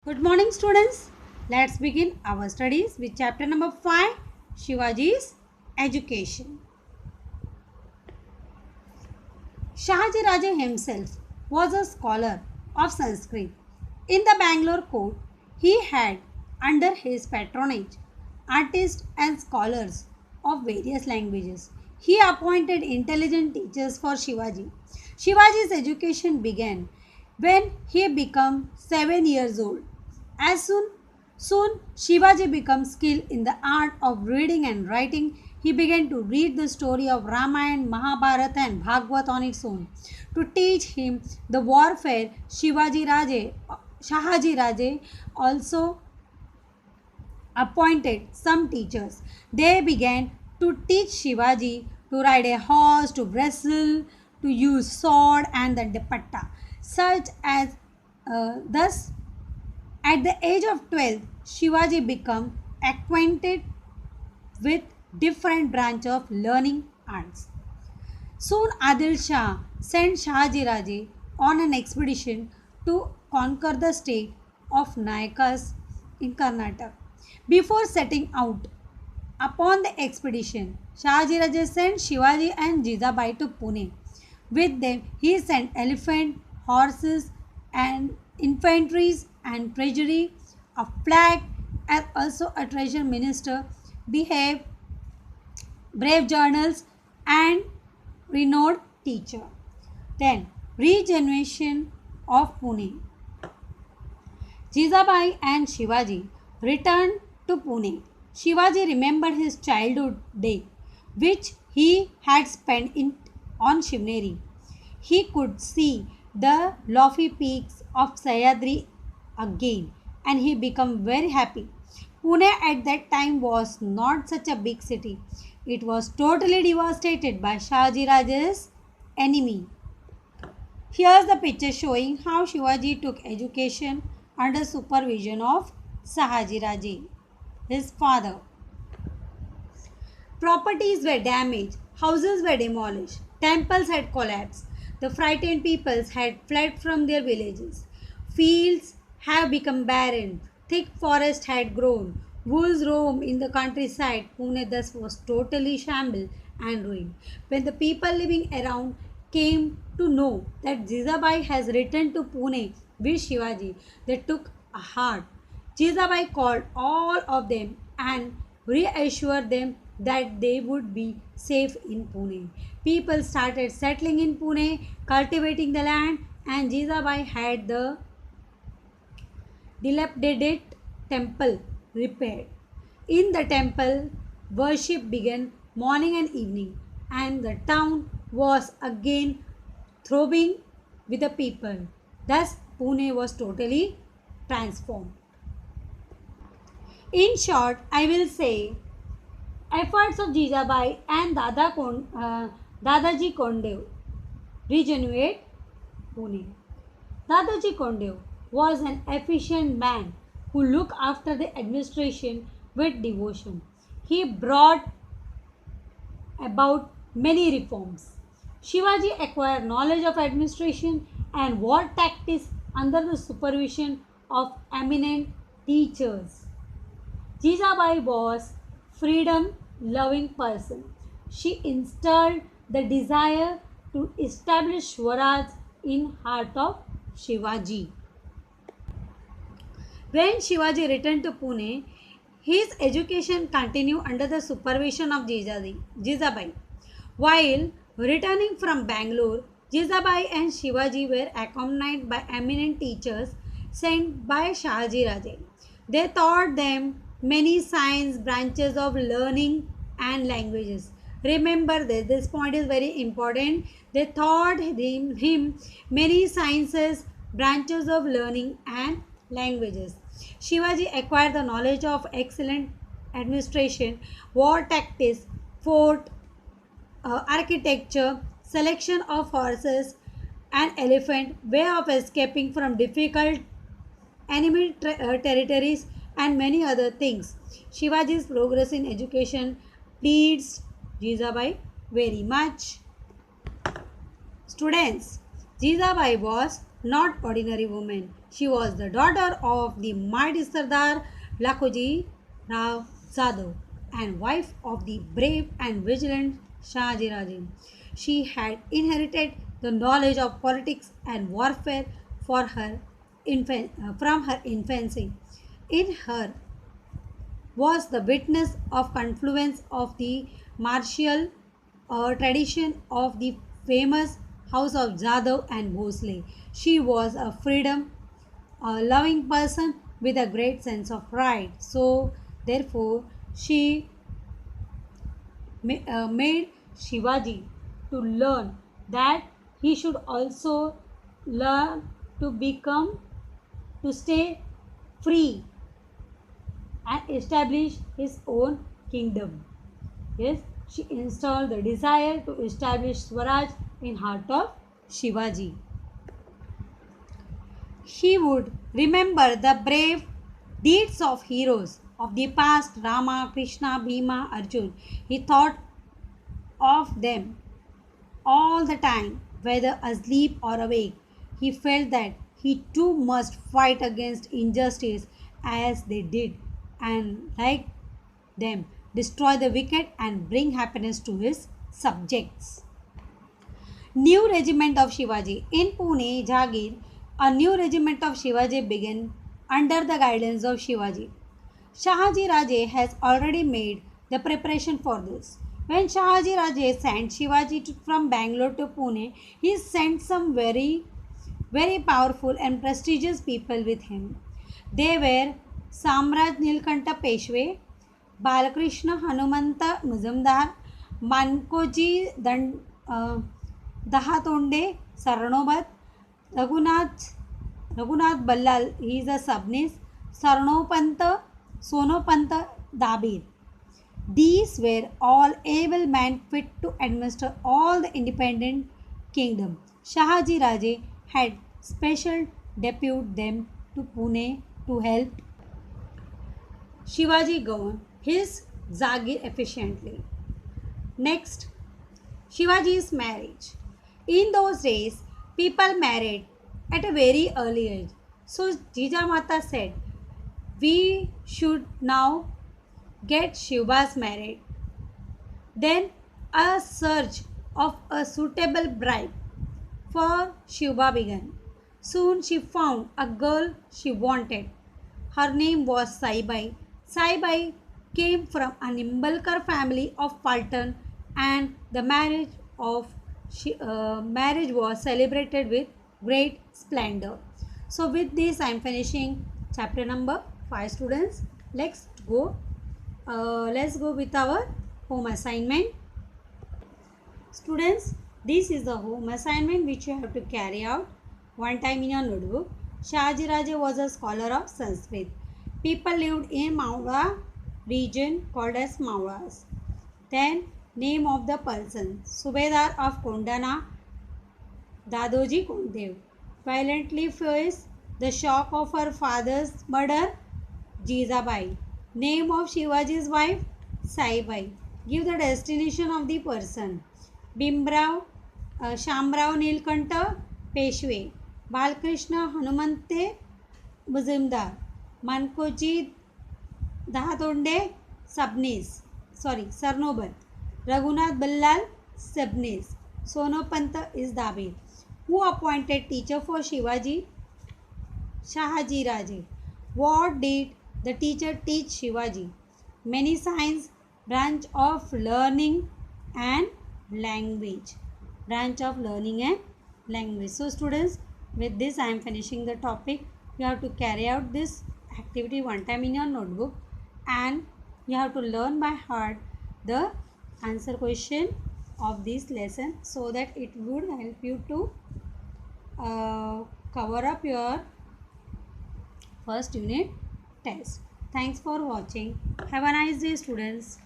Good morning, students. Let's begin our studies with chapter number 5, Shivaji's Education. Shahaji Raja himself was a scholar of Sanskrit. In the Bangalore court, he had under his patronage artists and scholars of various languages. He appointed intelligent teachers for Shivaji. Shivaji's education began when he became 7 years old. As soon Shivaji became skilled in the art of reading and writing. He began to read the story of Ramayana, Mahabharata, and Bhagavad on its own. To teach him the warfare, Shahaji Raje also appointed some teachers. They began to teach Shivaji to ride a horse, to wrestle, to use sword and the dupatta, such as thus at the age of 12, Shivaji became acquainted with different branch of learning arts. Soon Adil Shah sent Shahaji Raje on an expedition to conquer the state of Nayakas in Karnataka. Before setting out upon the expedition, Shahaji Raje sent Shivaji and Jizabai to Pune. With them, he sent elephant, horses, and infantries and treasury, a flag, and also a treasure minister, behave brave journals, and renowned teacher. Then, regeneration of Pune. Jizabai and Shivaji returned to Pune. Shivaji remembered his childhood day, which he had spent on Shivneri. He could see the lofty peaks of Sayadri again, and he became very happy. Pune at that time was not such a big city. It was totally devastated by Shahaji Raja's enemy. Here's the picture showing how Shivaji took education under supervision of Shahaji Raje, his father. Properties were damaged, houses were demolished, temples had collapsed, the frightened peoples had fled from their villages. Fields have become barren, thick forest had grown, wolves roam in the countryside. Pune thus was totally shambled and ruined. When the people living around came to know that Jizabai has returned to Pune with Shivaji, they took a heart. Jizabai called all of them and reassured them that they would be safe in Pune. People started settling in Pune, cultivating the land, and Jizabai had the dilapidated temple repaired. In the temple, worship began morning and evening, and the town was again throbbing with the people. Thus, Pune was totally transformed. In short, I will say efforts of Jijabai and Dadaji Kondev regenerate Pune. Dadaji Kondev was an efficient man who looked after the administration with devotion. He brought about many reforms. Shivaji acquired knowledge of administration and war tactics under the supervision of eminent teachers. Jijabai was freedom-loving person. She instilled the desire to establish Swaraj in heart of Shivaji. When Shivaji returned to Pune, his education continued under the supervision of Jizabai. While returning from Bangalore, Jizabai and Shivaji were accompanied by eminent teachers sent by Shahaji Raje. They taught them many science branches of learning and languages. Remember this point is very important. They taught him many sciences, branches of learning and languages. Shivaji acquired the knowledge of excellent administration, war tactics, fort architecture, selection of horses and elephant, way of escaping from difficult enemy territories, and many other things. Shivaji's progress in education pleased Jizabai very much. Students, Jizabai was not ordinary woman. She was the daughter of the mighty Sardar Lakhoji Rao Zadov and wife of the brave and vigilant Shahaji Raje. She had inherited the knowledge of politics and warfare from her infancy. In her was the witness of confluence of the martial tradition of the famous house of Jadhav and Bhosle. She was a freedom loving person with a great sense of pride. So, therefore, she made Shivaji to learn that he should also learn to become, to stay free and establish his own kingdom. Yes, she installed the desire to establish Swaraj in heart of Shivaji. He would remember the brave deeds of heroes of the past Rama, Krishna, Bhima, Arjun. He thought of them all the time, whether asleep or awake. He felt that he too must fight against injustice as they did, and like them, destroy the wicked and bring happiness to his subjects. New regiment of Shivaji. In Pune, Jagir, a new regiment of Shivaji began under the guidance of Shivaji. Shahaji Raje has already made the preparation for this. When Shahaji Raje sent Shivaji from Bangalore to Pune, he sent some very powerful and prestigious people with him. They were Samraj Nilkanta Peshwe, Balakrishna Hanumanta Muzamdar, Mankoji Dahatonde Sarnobat, Raghunath Raghunath Ballal, he is a subnis, Sarnopanta Sonopanta Dabir. These were all able men fit to administer all the independent kingdom. Shahaji Raje had special deputed them to Pune to help Shivaji govern his Zagir efficiently. Next, Shivaji's marriage. In those days, people married at a very early age. So Jijamata said, we should now get Shivas married. Then a search of a suitable bride for Shiva began. Soon she found a girl she wanted. Her name was Saibai. Saibai came from a Nimbalkar family of Paltan, and the marriage was celebrated with great splendor. So with this I am finishing chapter number 5, students. Let's go with our home assignment. Students, this is the home assignment which you have to carry out one time in your notebook. Shahaji Raje was a scholar of Sanskrit. People lived in Maurya region called as Mauras. Then name of the person, Subedar of Kondana, Dadoji Kondev. Violently faced the shock of her father's murder, Jizabai. Name of Shivaji's wife, Saibai. Give the destination of the person. Bimrao, Shamrao Nilkanta, Peshwe. Balkrishna Hanumante, Muzimdar. Mankoji Dahatonde, Sarnobat. Raghunath Ballal, Sabnis. Sonopanta is Dabir. Who appointed teacher for Shivaji? Shahaji Raje. What did the teacher teach Shivaji? Many science, branch of learning and language. So students, with this I am finishing the topic. You have to carry out this activity one time in your notebook, and you have to learn by heart the answer question of this lesson, so that it would help you to cover up your first unit test. Thanks for watching. Have a nice day, students.